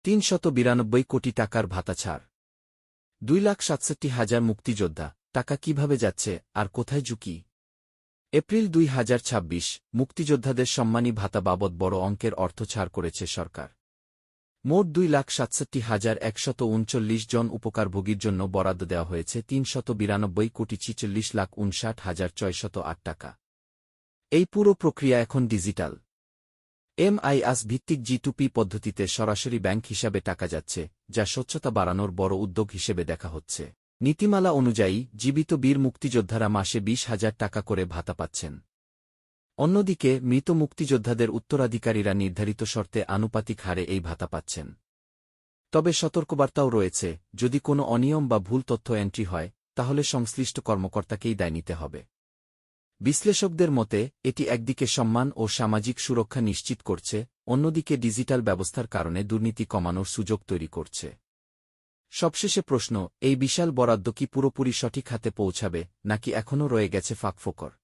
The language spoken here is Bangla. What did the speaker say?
৩৯২ কোটি টাকার ভাতা ছাড়। ২,৬৭,০০০ মুক্তিযোদ্ধা, টাকা কিভাবে যাচ্ছে আর কোথায় ঝুঁকি? এপ্রিল ২০২৬ মুক্তিযোদ্ধাদের সম্মানী ভাতা বাবদ বড় অঙ্কের অর্থ ছাড় করেছে সরকার। মোট ২,৬৭,১৩৯ জন উপকারভোগীর জন্য বরাদ্দ দেওয়া হয়েছে ৩৯২,৪৬,৫৯,৬০৮ টাকা। এই পুরো প্রক্রিয়া এখন ডিজিটাল। এমআইএস ভিত্তিক জি2পি পদ্ধতিতে সরাসরি ব্যাংক হিসাবে টাকা যাচ্ছে, যা স্বচ্ছতা বাড়ানোর বড় উদ্যোগ হিসেবে দেখা হচ্ছে। নীতিমালা অনুযায়ী জীবিত বীর মুক্তিযোদ্ধারা মাসে ২০,০০০ টাকা করে ভাতা পাচ্ছেন। অন্যদিকে মৃত মুক্তিযোদ্ধাদের উত্তরাধিকারীরা নির্ধারিত শর্তে আনুপাতিক হারে এই ভাতা পাচ্ছেন। তবে সতর্কবার্তাও রয়েছে, যদি কোনো অনিয়ম বা ভুল তথ্য এন্ট্রি হয়, তাহলে সংশ্লিষ্ট কর্মকর্তাকেই দায় নিতে হবে। বিশ্লেষকদের মতে, এটি একদিকে সম্মান ও সামাজিক সুরক্ষা নিশ্চিত করছে, অন্যদিকে ডিজিটাল ব্যবস্থার কারণে দুর্নীতি কমানোর সুযোগ তৈরি করছে। সবশেষে প্রশ্ন, এই বিশাল বরাদ্দ কি পুরোপুরি সঠিক হাতে পৌঁছাবে, নাকি এখনও রয়ে গেছে ফাঁকফোকর?